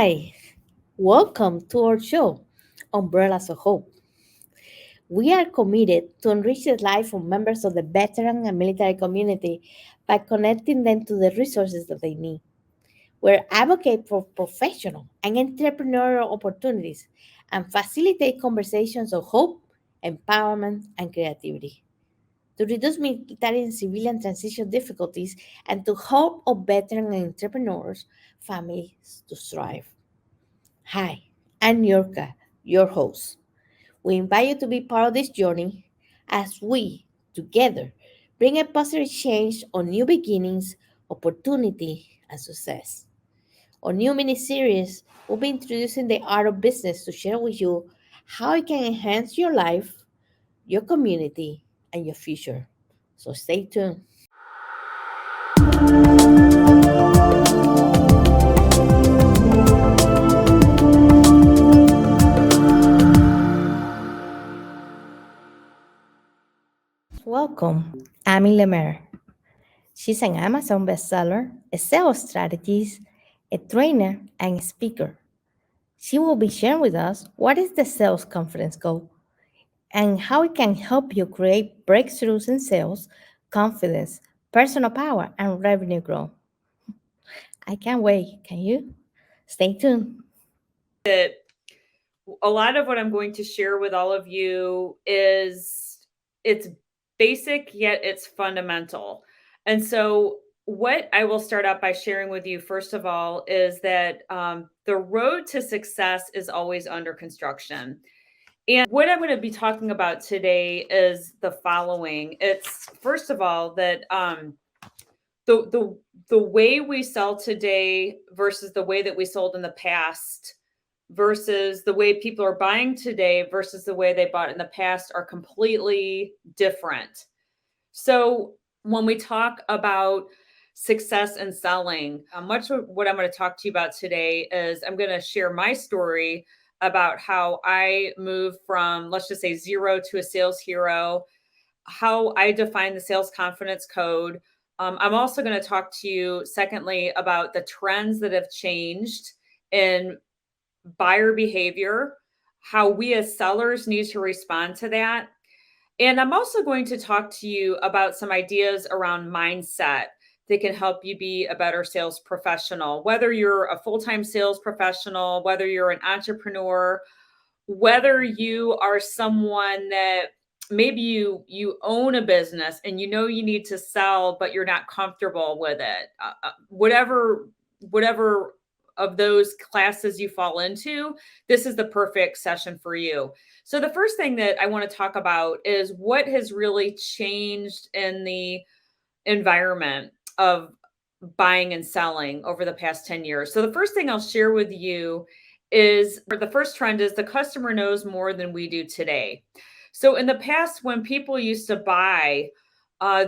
Hi, welcome to our show, Umbrellas of Hope. We are committed to enrich the life of members of the veteran and military community by connecting them to the resources that they need. We advocate for professional and entrepreneurial opportunities and facilitate conversations of hope, empowerment, and creativity to reduce military and civilian transition difficulties and to help our veteran and entrepreneurs families to thrive. Hi, I'm Yorka, your host. We invite you to be part of this journey as we, together, bring a positive change on new beginnings, opportunity, and success. Our new mini series will be introducing the art of business to share with you how it can enhance your life, your community, and your future. So stay tuned. Welcome, Amy Lemaire. She's an Amazon bestseller, a sales strategist, a trainer, and a speaker. She will be sharing with us what is the sales confidence goal and how it can help you create breakthroughs in sales, confidence, personal power, and revenue growth. I can't wait. Can you? Stay tuned. That a lot of what I'm going to share with all of you is it's basic yet it's fundamental. And so what I will start out by sharing with you first of all is that the road to success is always under construction. And what I'm going to be talking about today is the following. It's first of all that the the the way we sell today versus the way that we sold in the past versus the way people are buying today versus the way they bought in the past are completely different. So when we talk about success and selling, much of what I'm going to talk to you about today is I'm going to share my story about how I moved from, let's just say, zero to a sales hero, how I define the sales confidence code. I'm also going to talk to you, secondly, about the trends that have changed in buyer behavior, how we as sellers need to respond to that. And I'm also going to talk to you about some ideas around mindset that can help you be a better sales professional, whether you're a full time sales professional, whether you're an entrepreneur, whether you are someone that maybe you own a business and you know you need to sell but you're not comfortable with it, whatever of those classes you fall into, this is the perfect session for you. So the first thing that I want to talk about is what has really changed in the environment of buying and selling over the past 10 years. So the first thing I'll share with you is, or the first trend is, the customer knows more than we do today. So in the past, when people used to buy,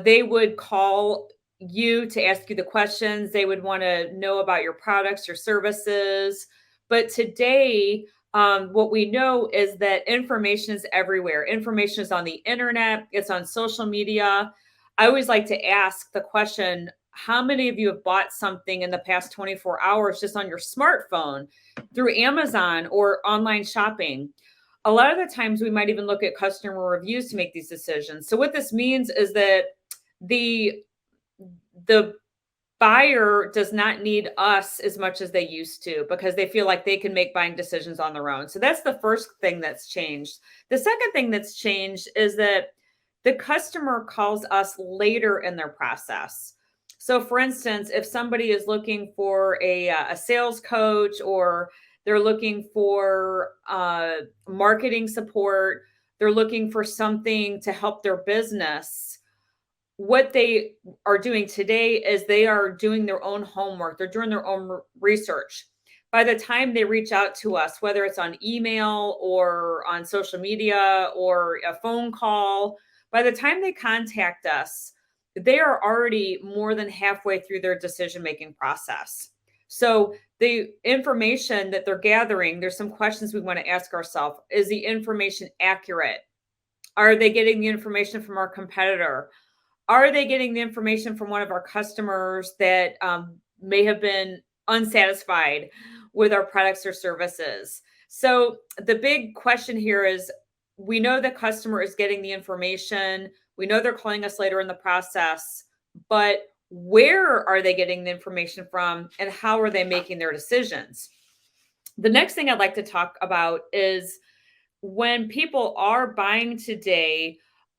they would call you to ask you the questions. They would want to know about your products, your services. But today, what we know is that information is everywhere. Information is on the internet, it's on social media. I always like to ask the question, how many of you have bought something in the past 24 hours just on your smartphone through Amazon or online shopping? A lot of the times we might even look at customer reviews to make these decisions. So what this means is that the the buyer does not need us as much as they used to because they feel like they can make buying decisions on their own. So that's the first thing that's changed. The second thing that's changed is that the customer calls us later in their process. So, for instance, if somebody is looking for a sales coach or they're looking for marketing support, they're looking for something to help their business, what they are doing today is they are doing their own homework. They're doing their own research. By the time they reach out to us, whether it's on email or on social media or a phone call, by the time they contact us, they are already more than halfway through their decision-making process. So the information that they're gathering, there's some questions we want to ask ourselves. Is the information accurate? Are they getting the information from our competitor? Are they getting the information from one of our customers that may have been unsatisfied with our products or services. So the big question here is, we know the customer is getting the information. We know they're calling us later in the process, but where are they getting the information from and how are they making their decisions? The next thing I'd like to talk about is when people are buying today,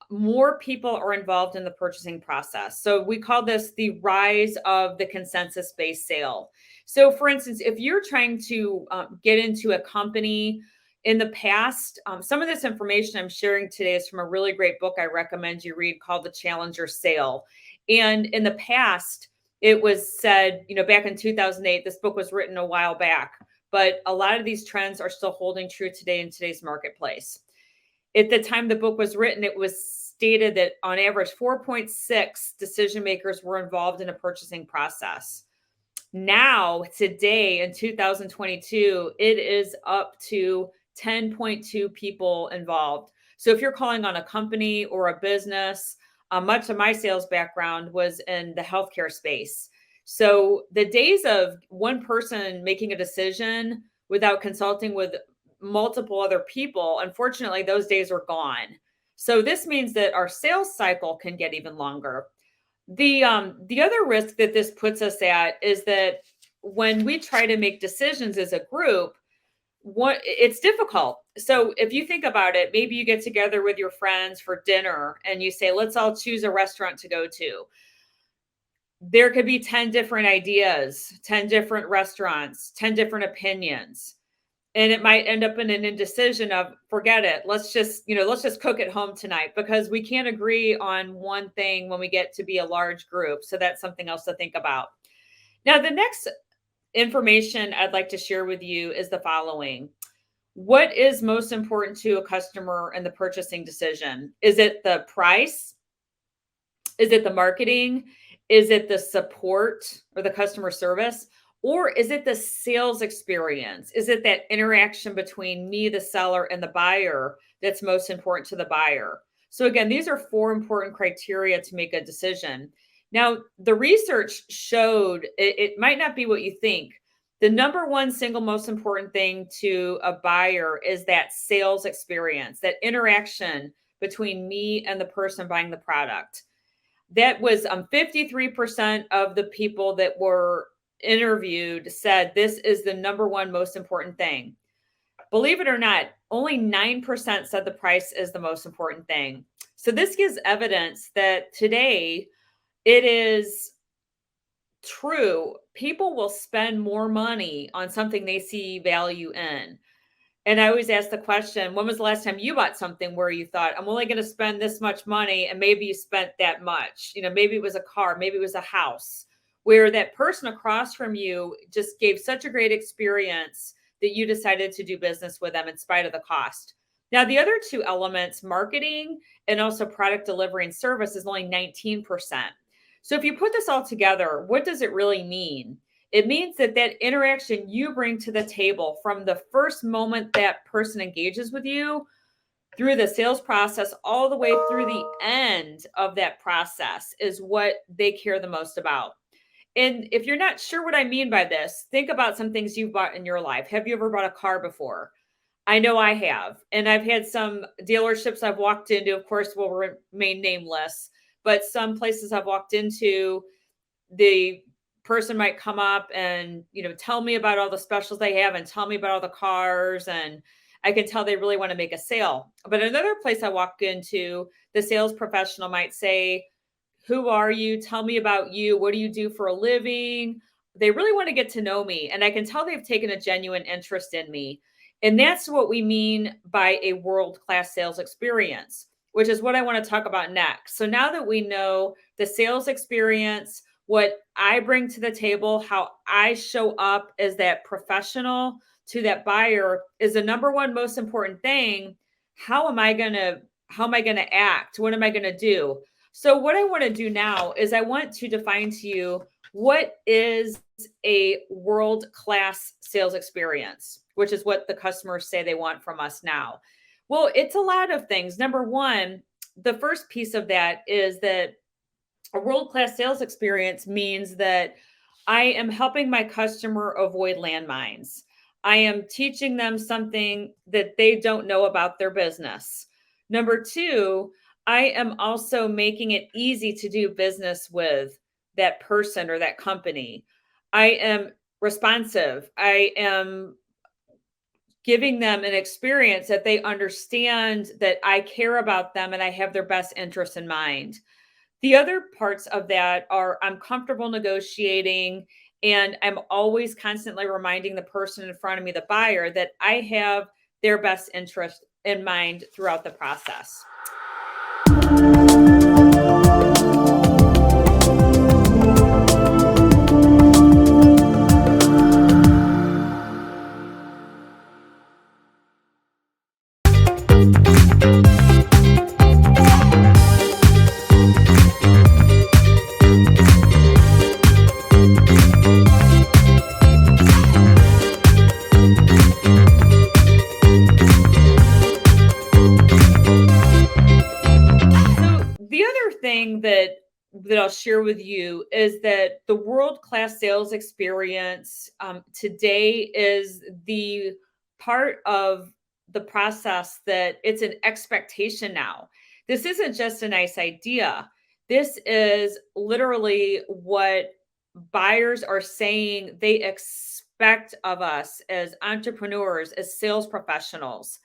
more people are involved in the purchasing process. So we call this the rise of the consensus based sale. So, for instance, if you're trying to get into a company in the past, some of this information I'm sharing today is from a really great book I recommend you read called The Challenger Sale. And in the past, it was said, back in 2008, this book was written a while back, but a lot of these trends are still holding true today in today's marketplace. At the time the book was written, it was stated that on average 4.6 decision makers were involved in a purchasing process. Now, today in 2022, it is up to 10.2 people involved. So if you're calling on a company or a business, much of my sales background was in the healthcare space. So the days of one person making a decision without consulting with multiple other people, unfortunately, those days are gone. So this means that our sales cycle can get even longer. The other risk that this puts us at is that when we try to make decisions as a group, it's difficult. So if you think about it, maybe you get together with your friends for dinner and you say, let's all choose a restaurant to go to. There could be 10 different ideas, 10 different restaurants, 10 different opinions. And it might end up in an indecision of, forget it. Let's just cook at home tonight, because we can't agree on one thing when we get to be a large group. So that's something else to think about. Now, the next information I'd like to share with you is the following. What is most important to a customer in the purchasing decision? Is it the price? Is it the marketing? Is it the support or the customer service? Or is it the sales experience? Is it that interaction between me, the seller, and the buyer that's most important to the buyer? So again, these are 4 important criteria to make a decision. Now, the research showed it might not be what you think. The number one single most important thing to a buyer is that sales experience, that interaction between me and the person buying the product. That was 53% of the people that were interviewed said this is the number one most important thing. Believe it or not, only 9% said the price is the most important thing. So this gives evidence that today it is true. People will spend more money on something they see value in. And I always ask the question, when was the last time you bought something where you thought, I'm only going to spend this much money, and maybe you spent that much? Maybe it was a car, maybe it was a house, where that person across from you just gave such a great experience that you decided to do business with them in spite of the cost. Now, the other 2 elements, marketing and also product delivery and service, is only 19%. So if you put this all together, what does it really mean? It means that interaction you bring to the table from the first moment that person engages with you through the sales process all the way through the end of that process is what they care the most about. And if you're not sure what I mean by this, think about some things you've bought in your life. Have you ever bought a car before? I know I have. And I've had some dealerships I've walked into, of course, will remain nameless, but some places I've walked into, the person might come up and tell me about all the specials they have and tell me about all the cars, and I can tell they really want to make a sale. But another place I walk into, the sales professional might say, who are you? Tell me about you. What do you do for a living? They really want to get to know me, and I can tell they've taken a genuine interest in me. And that's what we mean by a world-class sales experience, which is what I want to talk about next. So now that we know the sales experience, what I bring to the table, how I show up as that professional to that buyer is the number one most important thing. How am I going to act? What am I going to do? So what I want to do now is I want to define to you what is a world-class sales experience, which is what the customers say they want from us now. Well, it's a lot of things. Number one, the first piece of that is that a world-class sales experience means that I am helping my customer avoid landmines. I am teaching them something that they don't know about their business. Number two, I am also making it easy to do business with that person or that company. I am responsive. I am giving them an experience that they understand that I care about them and I have their best interests in mind. The other parts of that are I'm comfortable negotiating and I'm always constantly reminding the person in front of me, the buyer, that I have their best interest in mind throughout the process. So the other thing that I'll share with you is that the world class sales experience today is the part of the process that it's an expectation now. This isn't just a nice idea. This is literally what buyers are saying they expect of us as entrepreneurs, as sales professionals.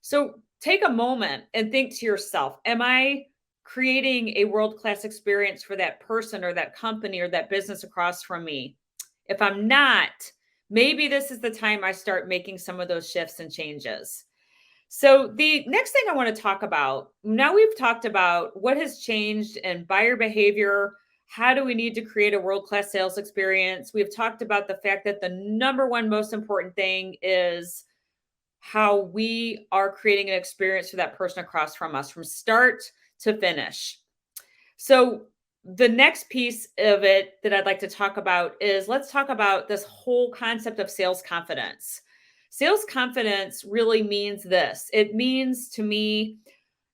So take a moment and think to yourself, am I creating a world class experience for that person or that company or that business across from me? If I'm not, maybe this is the time I start making some of those shifts and changes. So, the next thing I want to talk about now, we've talked about what has changed in buyer behavior. How do we need to create a world class sales experience? We've talked about the fact that the number one most important thing is how we are creating an experience for that person across from us from start to finish. So, the next piece of it that I'd like to talk about is let's talk about this whole concept of sales confidence. Sales confidence really means this. It means to me,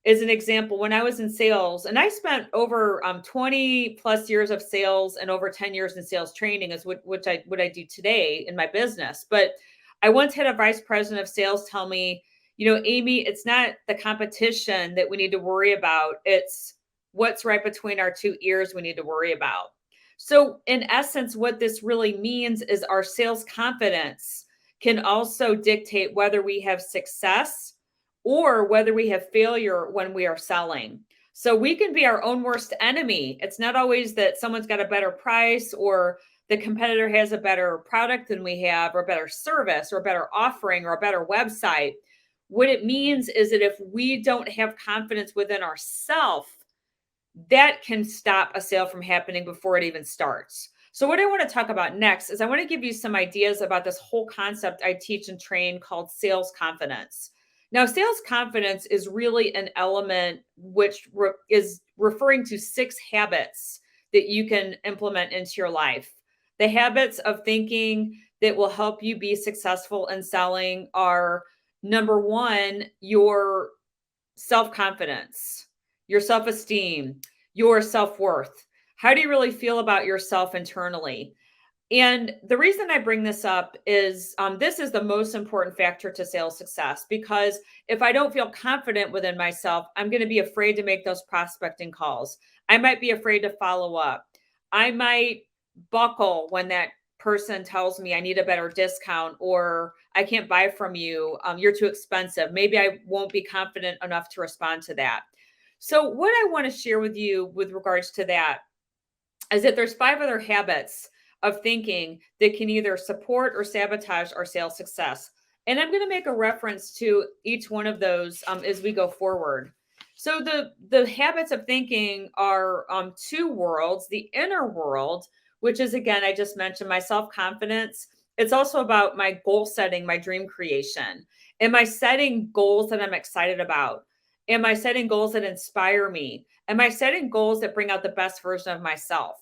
as an example, when I was in sales, and I spent over 20 plus years of sales and over 10 years in sales training, is what I do today in my business. But I once had a vice president of sales tell me, Amy, it's not the competition that we need to worry about. It's what's right between our two ears we need to worry about. So, in essence, what this really means is our sales confidence can also dictate whether we have success or whether we have failure when we are selling. So we can be our own worst enemy. It's not always that someone's got a better price or the competitor has a better product than we have, or a better service, or a better offering, or a better website. What it means is that if we don't have confidence within ourselves, that can stop a sale from happening before it even starts. So, what I want to talk about next is I want to give you some ideas about this whole concept I teach and train called sales confidence. Now, sales confidence is really an element which is referring to 6 habits that you can implement into your life. The habits of thinking that will help you be successful in selling are: number one, your self confidence, your self esteem, your self worth. How do you really feel about yourself internally? And the reason I bring this up is this is the most important factor to sales success, because if I don't feel confident within myself, I'm going to be afraid to make those prospecting calls. I might be afraid to follow up. I might buckle when that person tells me I need a better discount or I can't buy from you. You're too expensive. Maybe I won't be confident enough to respond to that. So, what I want to share with you with regards to that is that there's 5 other habits of thinking that can either support or sabotage our sales success. And I'm going to make a reference to each one of those as we go forward. So the habits of thinking are 2 worlds: the inner world, which is, again, I just mentioned, my self-confidence. It's also about my goal setting, my dream creation. Am I setting goals that I'm excited about? Am I setting goals that inspire me? Am I setting goals that bring out the best version of myself?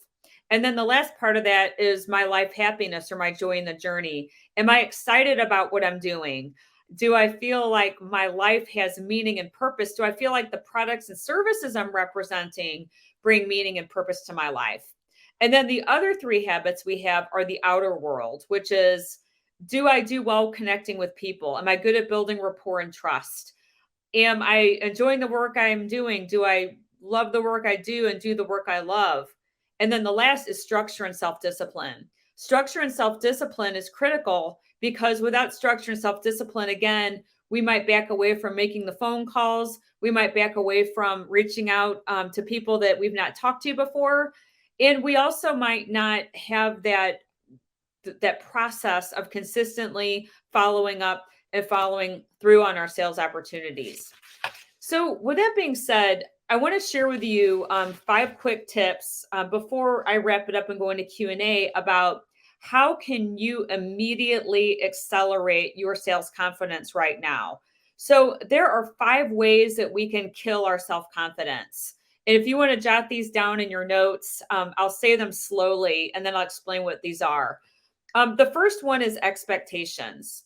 And then the last part of that is my life happiness or my joy in the journey. Am I excited about what I'm doing? Do I feel like my life has meaning and purpose? Do I feel like the products and services I'm representing bring meaning and purpose to my life? And then the other 3 habits we have are the outer world, which is Do I do well connecting with people? Am I good at building rapport and trust? Am I enjoying the work I'm doing? Do I love the work I do and do the work I love? And then the last is structure and self discipline. Structure and self discipline is critical because without structure and self discipline, again, we might back away from making the phone calls. We might back away from reaching out to people that we've not talked to before. And we also might not have that process of consistently following up and following through on our sales opportunities. So, with that being said, I want to share with you 5 quick tips before I wrap it up and go into Q&A about how can you immediately accelerate your sales confidence right now. So, there are 5 ways that we can kill our self-confidence. And if you want to jot these down in your notes, I'll say them slowly and then I'll explain what these are. The first one is expectations.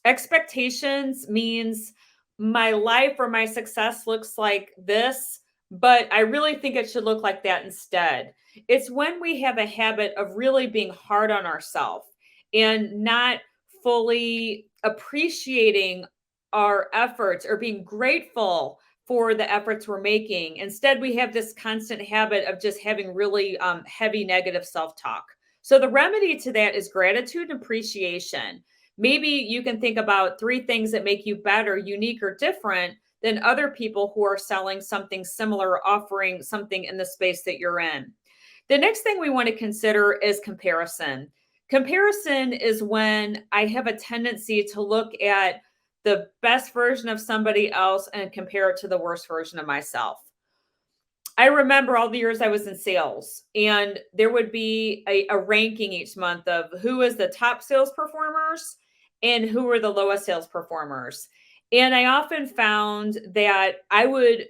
Expectations means my life or my success looks like this, but I really think it should look like that instead. It's when we have a habit of really being hard on ourselves and not fully appreciating our efforts or being grateful for the efforts we're making. Instead, we have this constant habit of just having really heavy negative self talk. So, the remedy to that is gratitude and appreciation. Maybe you can think about 3 things that make you better, unique, or different than other people who are selling something similar, offering something in the space that you're in. The next thing we want to consider is comparison. Comparison is when I have a tendency to look at the best version of somebody else and compare it to the worst version of myself. I remember all the years I was in sales, and there would be a ranking each month of who is the top sales performers and who were the lowest sales performers. And I often found that I would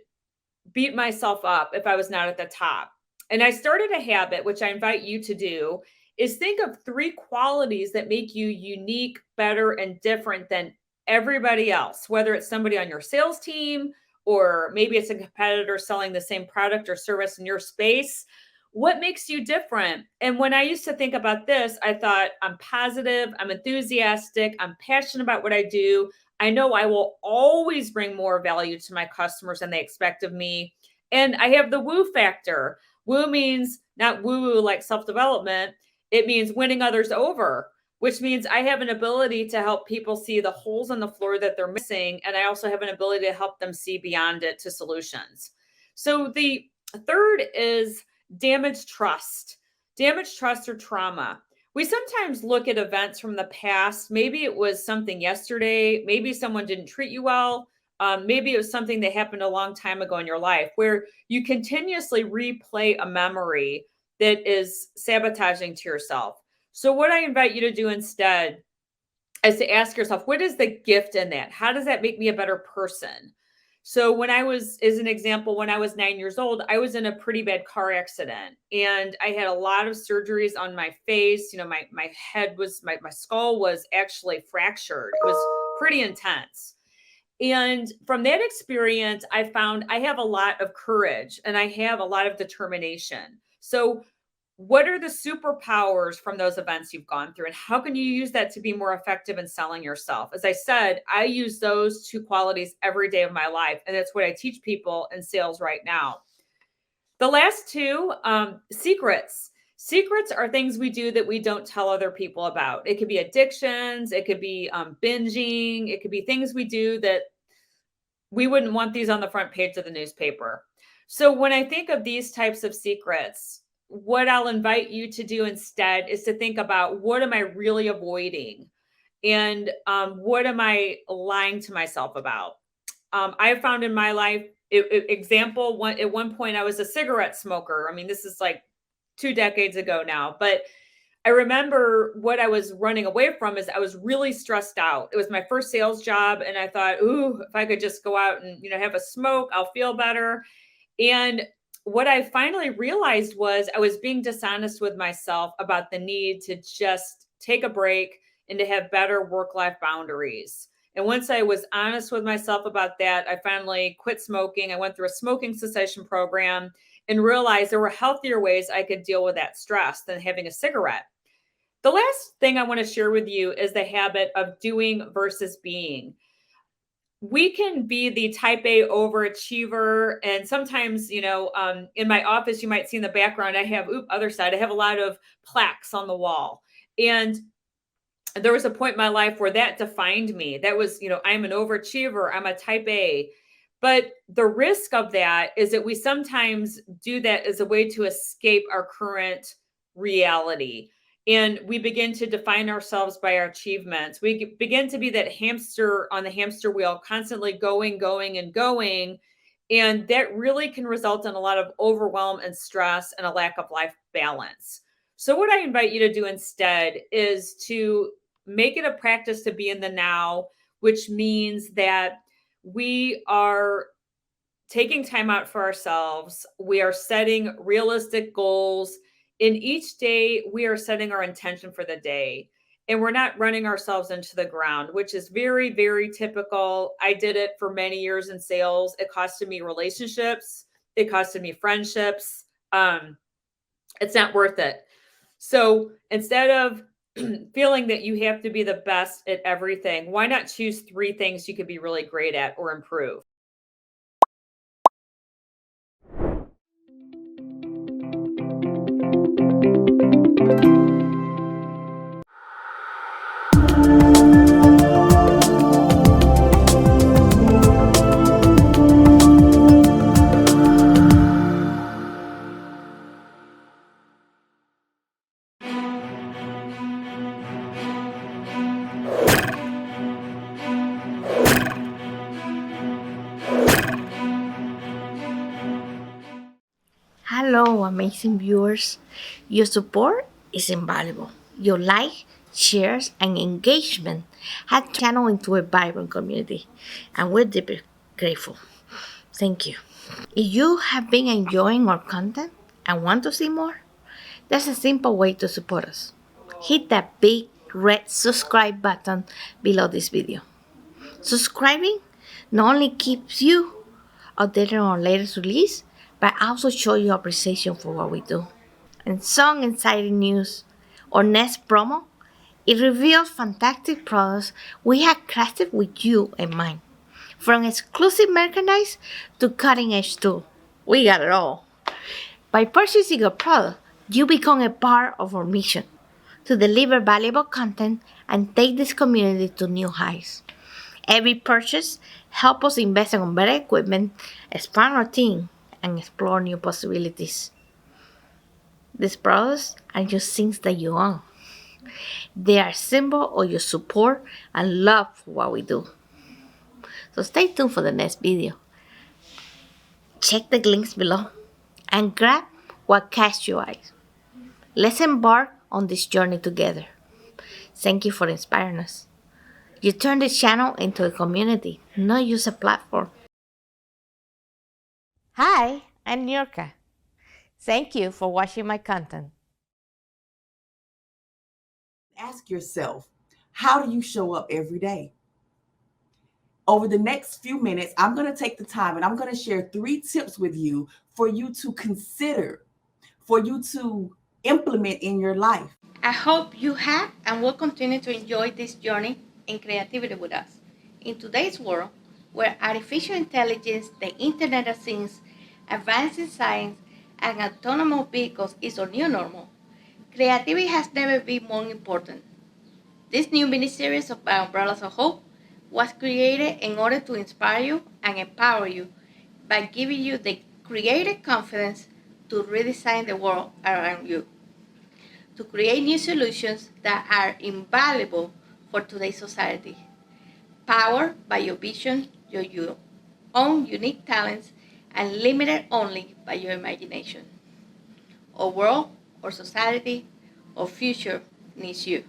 beat myself up if I was not at the top. And I started a habit, which I invite you to do, is think of 3 qualities that make you unique, better, and different than everybody else, whether it's somebody on your sales team or maybe it's a competitor selling the same product or service in your space. What makes you different? And when I used to think about this, I thought I'm positive, I'm enthusiastic, I'm passionate about what I do. I know I will always bring more value to my customers than they expect of me. And I have the woo factor. Woo means not woo woo like self development, it means winning others over, which means I have an ability to help people see the holes in the floor that they're missing. And I also have an ability to help them see beyond it to solutions. So the third is damaged trust. Damaged trust or trauma. We sometimes look at events from the past. Maybe it was something yesterday. Maybe someone didn't treat you well. Maybe it was something that happened a long time ago in your life where you continuously replay a memory that is sabotaging to yourself. So, what I invite you to do instead is to ask yourself, what is the gift in that? How does that make me a better person? So, when I was, as an example, when I was 9 years old, I was in a pretty bad car accident and I had a lot of surgeries on my face. You know, my head was, my skull was actually fractured. It was pretty intense. And from that experience, I found I have a lot of courage and I have a lot of determination. So, what are the superpowers from those events you've gone through, and how can you use that to be more effective in selling yourself? As I said, I use those 2 qualities every day of my life, and that's what I teach people in sales right now. The last 2, secrets. Secrets are things we do that we don't tell other people about. It could be addictions, it could be binging, it could be things we do that we wouldn't want these on the front page of the newspaper. So when I think of these types of secrets, what I'll invite you to do instead is to think about, what am I really avoiding? And what am I lying to myself about? I found in my life, example, at one point I was a cigarette smoker. I mean, this is like 2 decades ago now, but I remember what I was running away from is I was really stressed out. It was my first sales job. And I thought, ooh, if I could just go out and, have a smoke, I'll feel better. And what I finally realized was I was being dishonest with myself about the need to just take a break and to have better work-life boundaries. And once I was honest with myself about that, I finally quit smoking. I went through a smoking cessation program and realized there were healthier ways I could deal with that stress than having a cigarette. The last thing I want to share with you is the habit of doing versus being. We can be the type A overachiever. And sometimes, in my office, you might see in the background, I have, other side, I have a lot of plaques on the wall. And there was a point in my life where that defined me. That was, I'm an overachiever, I'm a type A. But the risk of that is that we sometimes do that as a way to escape our current reality. And we begin to define ourselves by our achievements. We begin to be that hamster on the hamster wheel, constantly going, going, and going. And that really can result in a lot of overwhelm and stress and a lack of life balance. So, what I invite you to do instead is to make it a practice to be in the now, which means that we are taking time out for ourselves. We are setting realistic goals. In each day, we are setting our intention for the day. And we're not running ourselves into the ground, which is very, very typical. I did it for many years in sales. It costed me relationships, it costed me friendships. It's not worth it. So instead of feeling that you have to be the best at everything, why not choose three things you could be really great at or improve? Hello, amazing viewers. Your support is invaluable. Your like, shares, and engagement have channeled into a vibrant community, and we're deeply grateful. Thank you. If you have been enjoying our content and want to see more, there's a simple way to support us. Hit that big red subscribe button below this video. Subscribing not only keeps you updated on our latest release, but also show your appreciation for what we do. And some exciting news. Our next promo, it reveals fantastic products we have crafted with you in mind. From exclusive merchandise to cutting edge tools, we got it all. By purchasing a product, you become a part of our mission to deliver valuable content and take this community to new heights. Every purchase helps us invest in better equipment, expand our team, and explore new possibilities. These products are just things that you own. They are a symbol of your support and love for what we do. So stay tuned for the next video. Check the links below and grab what catches your eyes. Let's embark on this journey together. Thank you for inspiring us. You turn this channel into a community, not just a platform. Hi, I'm Nyorka. Thank you for watching my content. Ask yourself, how do you show up every day? Over the next few minutes, I'm going to take the time and I'm going to share 3 tips with you for you to consider, for you to implement in your life. I hope you have and will continue to enjoy this journey in creativity with us. In today's world, where artificial intelligence, the Internet of Things, advancing science, and autonomous vehicles is our new normal, creativity has never been more important. This new mini-series of Umbrellas of Hope was created in order to inspire you and empower you by giving you the creative confidence to redesign the world around you, to create new solutions that are invaluable for today's society, powered by your vision, your own unique talents, and limited only by your imagination. Our world, our society, our future needs you.